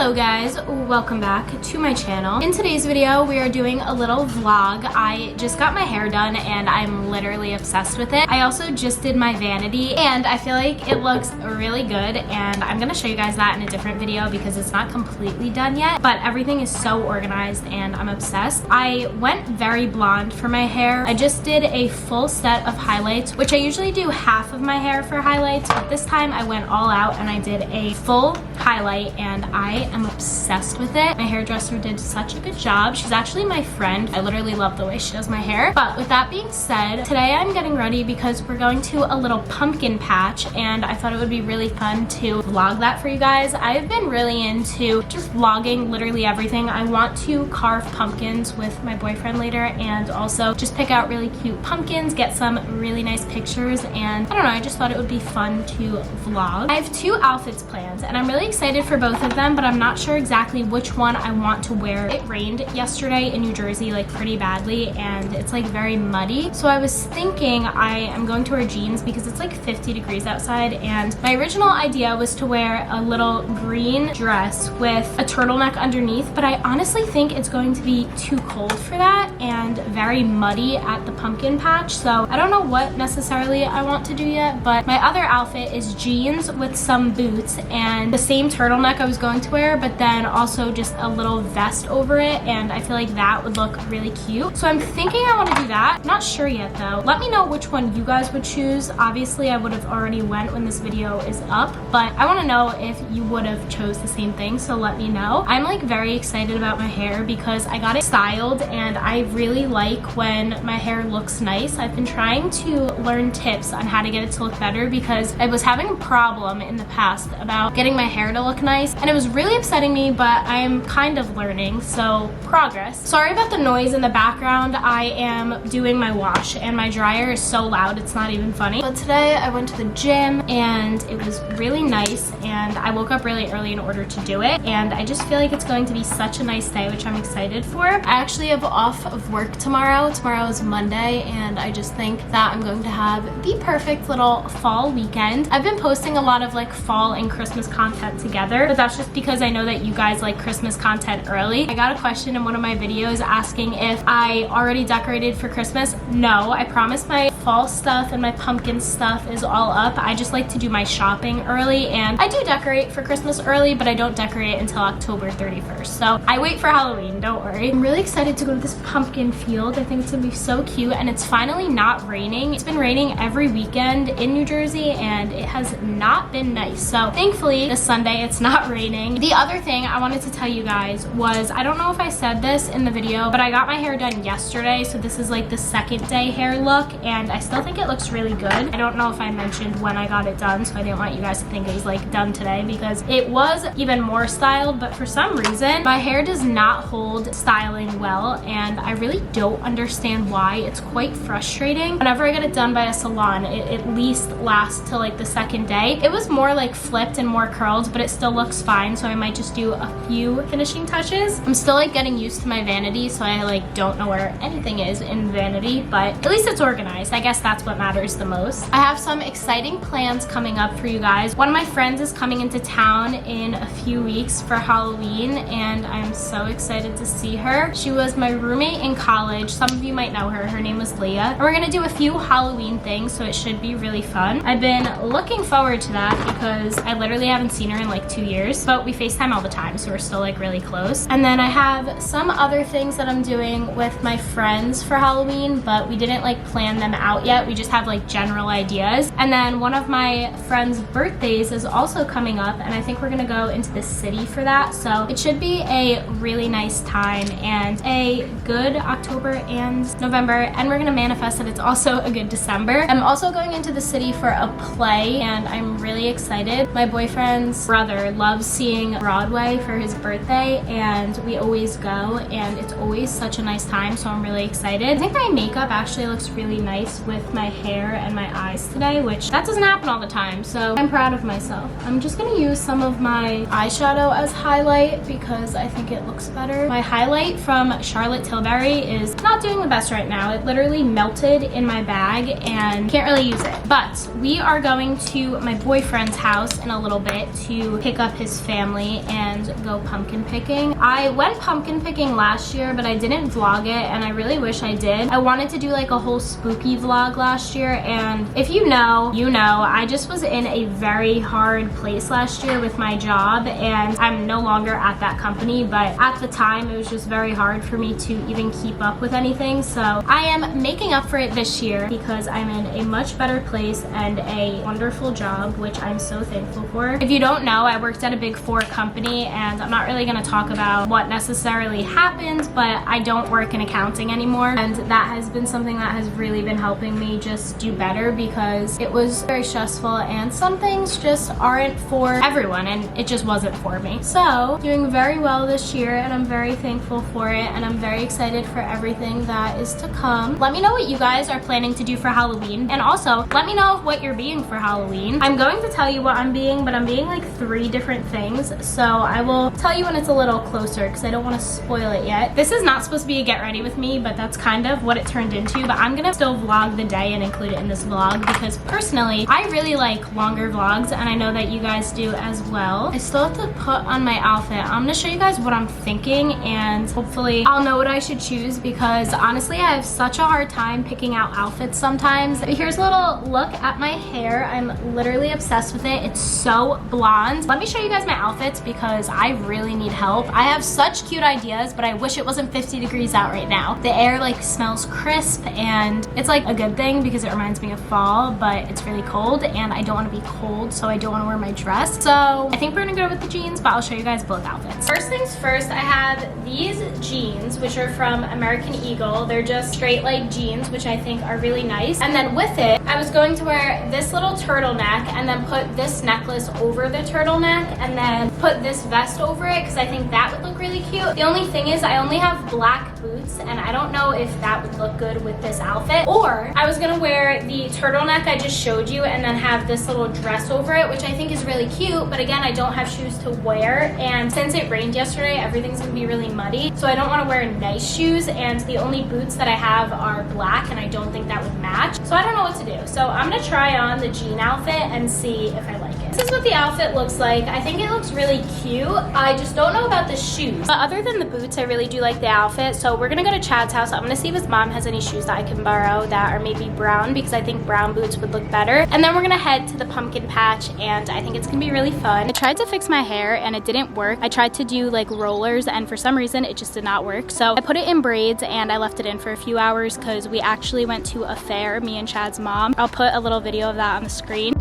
Hello guys, welcome back to my channel. In today's video, we are doing a little vlog. I just got my hair done and I'm literally obsessed with it. I also just did my vanity and I feel like it looks really good, and I'm gonna show you guys that in a different video because it's not completely done yet, but everything is so organized and I'm obsessed. I went very blonde for my hair. I just did a full set of highlights, which I usually do half of my hair for highlights, but this time I went all out and I did a full highlight and I am obsessed with it. My hairdresser did such a good job. She's actually my friend. I literally love the way she does my hair. But with that being said, today I'm getting ready because we're going to a little pumpkin patch and I thought it would be really fun to vlog that for you guys. I've been really into just vlogging literally everything. I want to carve pumpkins with my boyfriend later and also just pick out really cute pumpkins, get some really nice pictures, and I don't know, I just thought it would be fun to vlog. I have two outfits planned and I'm really excited for both of them, but I'm not sure exactly which one I want to wear. It rained yesterday in New Jersey like pretty badly and it's like very muddy, so I was thinking I am going to wear jeans because it's like 50 degrees outside, and my original idea was to wear a little green dress with a turtleneck underneath, but I honestly think it's going to be too cold for that and very muddy at the pumpkin patch, so I don't know what necessarily I want to do yet. But my other outfit is jeans with some boots and the same turtleneck I was going to wear, but then also just a little vest over it, and I feel like that would look really cute. So I'm thinking I want to do that. Not sure yet though. Let me know which one you guys would choose. Obviously I would have already went when this video is up, but I want to know if you would have chose the same thing, so let me know. I'm like very excited about my hair because I got it styled and I really like when my hair looks nice. I've been trying to learn tips on how to get it to look better because I was having a problem in the past about getting my hair to look nice and it was really upsetting me, but I'm kind of learning, so progress. Sorry about the noise in the background. I am doing my wash and my dryer is so loud it's not even funny. But today I went to the gym and it was really nice and I woke up really early in order to do it, and I just feel like it's going to be such a nice day, which I'm excited for. I actually have off of work tomorrow. Tomorrow is Monday and I just think that I'm going to have the perfect little fall weekend. I've been posting a lot of like fall and Christmas content together, but that's just because I know that you guys like Christmas content early. I got a question in one of my videos asking if I already decorated for Christmas. No, I promise my fall stuff and my pumpkin stuff is all up. I just like to do my shopping early, and I do decorate for Christmas early, but I don't decorate until October 31st. So I wait for Halloween, don't worry. I'm really excited to go to this pumpkin field. I think it's gonna be so cute, and it's finally not raining. It's been raining every weekend in New Jersey and it has not been nice. So thankfully this Sunday it's not raining. The other thing I wanted to tell you guys was, I don't know if I said this in the video, but I got my hair done yesterday, so this is like the second day hair look and I still think it looks really good. I don't know if I mentioned when I got it done, so I didn't want you guys to think it was like done today because it was even more styled, but for some reason my hair does not hold styling well and I really don't understand why. It's quite frustrating. Whenever I get it done by a salon, it at least lasts till like the second day. It was more like flipped and more curled, but it still looks fine, so I might just do a few finishing touches. I'm still like getting used to my vanity, so I like don't know where anything is in vanity, but at least it's organized. I guess that's what matters the most. I have some exciting plans coming up for you guys. One of my friends is coming into town in a few weeks for Halloween and I'm so excited to see her. She was my roommate in college. Some of you might know her. Her name was Leah. And we're gonna do a few Halloween things, so it should be really fun. I've been looking forward to that because I literally haven't seen her in like 2 years, but we FaceTime all the time, so we're still like really close. And then I have some other things that I'm doing with my friends for Halloween, but we didn't like plan them out yet. We just have like general ideas. And then one of my friends' birthdays is also coming up and I think we're gonna go into the city for that, so it should be a really nice time and a good October and November, and we're gonna manifest that it's also a good December. I'm also going into the city for a play and I'm really excited. My boyfriend's brother loves seeing Broadway for his birthday and we always go and it's always such a nice time, so I'm really excited. I think my makeup actually looks really nice with my hair and my eyes today, which that doesn't happen all the time, so I'm proud of myself. I'm just gonna use some of my eyeshadow as highlight because I think it looks better. My highlight from Charlotte Tilbury is not doing the best right now. It literally melted in my bag and can't really use it, but we are going to my boyfriend's house in a little bit to pick up his family family and go pumpkin picking. I went pumpkin picking last year, but I didn't vlog it, and I really wish I did. I wanted to do like a whole spooky vlog last year, and if you know, you know, I just was in a very hard place last year with my job, and I'm no longer at that company, but at the time it was just very hard for me to even keep up with anything. So I am making up for it this year because I'm in a much better place and a wonderful job, which I'm so thankful for. If you don't know, I worked at a Big 4 company, and I'm not really going to talk about what necessarily happened, but I don't work in accounting anymore, and that has been something that has really been helping me just do better because it was very stressful and some things just aren't for everyone, and it just wasn't for me. So doing very well this year, and I'm very thankful for it, and I'm very excited for everything that is to come. Let me know what you guys are planning to do for Halloween, and also let me know what you're being for Halloween. I'm going to tell you what I'm being, but I'm being like 3 different things, so I will tell you when it's a little closer because I don't want to spoil it yet. This is not supposed to be a get ready with me, but that's kind of what it turned into. But I'm gonna still vlog the day and include it in this vlog because personally I really like longer vlogs, and I know that you guys do as well. I still have to put on my outfit. I'm gonna show you guys what I'm thinking, and hopefully I'll know what I should choose because honestly I have such a hard time picking out outfits sometimes. But here's a little look at my hair. I'm literally obsessed with it. It's so blonde. Let me show you guys my outfits because I really need help. I have such cute ideas, but I wish it wasn't 50 degrees out right now. The air like smells crisp, and it's like a good thing because it reminds me of fall, but it's really cold and I don't want to be cold, so I don't want to wear my dress. So I think we're gonna go with the jeans, but I'll show you guys both outfits. First things first, I have these jeans, which are from American Eagle. They're just straight like jeans, which I think are really nice. And then with it, I was going to wear this little turtleneck and then put this necklace over the turtleneck and then put this vest over it because I think that would look really cute. The only thing is I only have black boots, and I don't know if that would look good with this outfit. Or I was gonna wear the turtleneck I just showed you and then have this little dress over it, which I think is really cute, but again, I don't have shoes to wear, and since it rained yesterday, everything's gonna be really muddy, so I don't want to wear nice shoes, and the only boots that I have are black, and I don't think that would match, so I don't know what to do. So I'm gonna try on the jean outfit and see if I like it. This is what the outfit looks like. I think it looks really cute. I just don't know about the shoes, but other than the boots, I really do like the outfit. So we're gonna go to Chad's house. I'm gonna see if his mom has any shoes that I can borrow that are maybe brown, because I think brown boots would look better. And then we're gonna head to the pumpkin patch, and I think it's gonna be really fun. I tried to fix my hair and it didn't work. I tried to do like rollers, and for some reason it just did not work. So I put it in braids and I left it in for a few hours because we actually went to a fair, me and Chad's mom. I'll put a little video of that on the screen.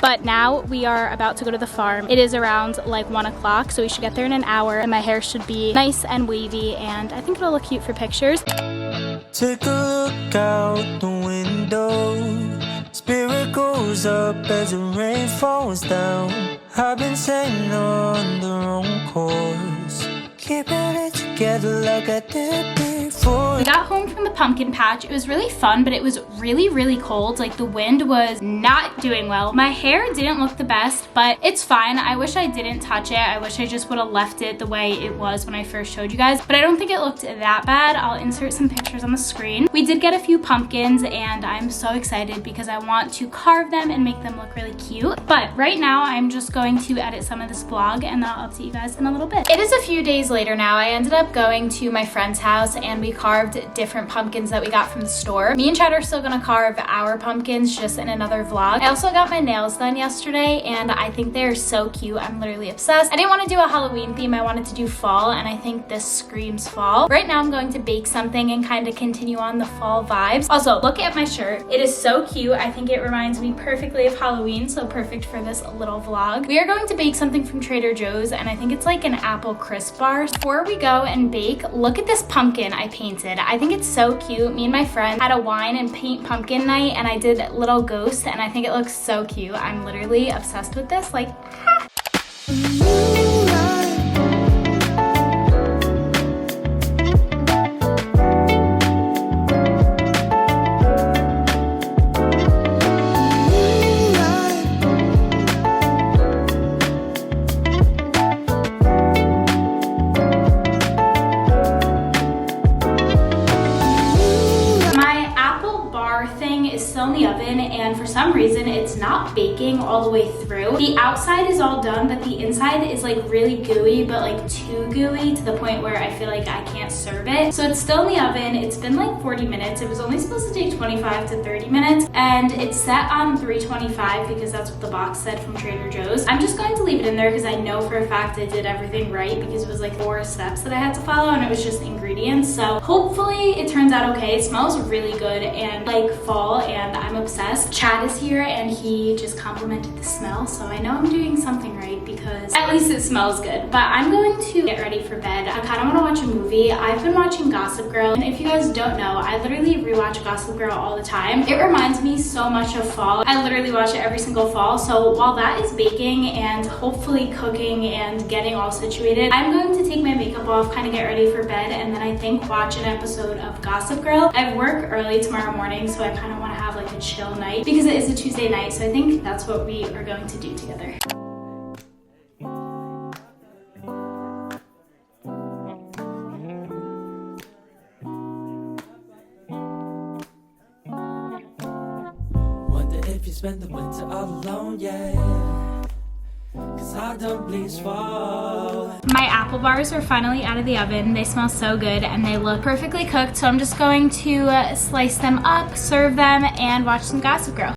But now we are about to go to the farm. It is around like 1 o'clock, so we should get there in an hour, and my hair should be nice and wavy, and I think it'll look cute for pictures. Take a look out the window. Spirit goes up as the rain falls down. I've been sailing on the wrong course, keeping it together like I did before. We got home from the pumpkin patch. It was really fun, but it was really cold. Like the wind was not doing well. My hair didn't look the best, but it's fine. I wish I didn't touch it. I wish I just would have left it the way it was when I first showed you guys, but I don't think it looked that bad. I'll insert some pictures on the screen. We did get a few pumpkins, and I'm so excited because I want to carve them and make them look really cute. But right now I'm just going to edit some of this vlog, and then I'll update you guys in a little bit. It is a few days later now. I ended up going to my friend's house, and we carved different pumpkins that we got from the store. Me and Chad are still gonna carve our pumpkins just in another vlog. I also got my nails done yesterday, and I think they're so cute. I'm literally obsessed. I didn't want to do a Halloween theme. I wanted to do fall, and I think this screams fall. Right now I'm going to bake something and kind of continue on the fall vibes. Also, look at my shirt. It is so cute. I think it reminds me perfectly of Halloween, so perfect for this little vlog. We are going to bake something from Trader Joe's, and I think it's like an apple crisp bar. Before we go and bake, look at this pumpkin I painted. I think it's so cute. Me and my friend had a wine and paint pumpkin night, and I did little ghosts, and I think it looks so cute. I'm literally obsessed with this. Like, ha! oven, and for some reason it's not baking all the way through. The outside is all done, but the inside is like really gooey, but like too gooey to the point where I feel like I can't serve it. So it's still in the oven. It's been like 40 minutes. It was only supposed to take 25 to 30 minutes, and it's set on 325 because that's what the box said from Trader Joe's. I'm just going to leave it in there because I know for a fact I did everything right, because it was like 4 steps that I had to follow, and it was just ingredients. So hopefully it turns out okay. It smells really good and like fall, and I'm obsessed. Chad is here and he just complimented the smell, so I know I'm doing something right because at least it smells good. But I'm going to get ready for bed. I kind of want to watch a movie. I've been watching Gossip Girl, and if you guys don't know, I literally rewatch Gossip Girl all the time. It reminds me so much of fall. I literally watch it every single fall. So while that is baking and hopefully cooking and getting all situated, I'm going to take my makeup off, kind of get ready for bed, and then I think watch an episode of Gossip Girl. I have work early tomorrow morning, so I kind of want to have like a chill night because it is a Tuesday night, so I think that's what we are going to do together. Wonder if you spend the winter all alone, yeah. 'Cause I don't bleed fall. My apple bars are finally out of the oven. They smell so good and they look perfectly cooked, so I'm just going to slice them up, serve them, and watch some Gossip Girl.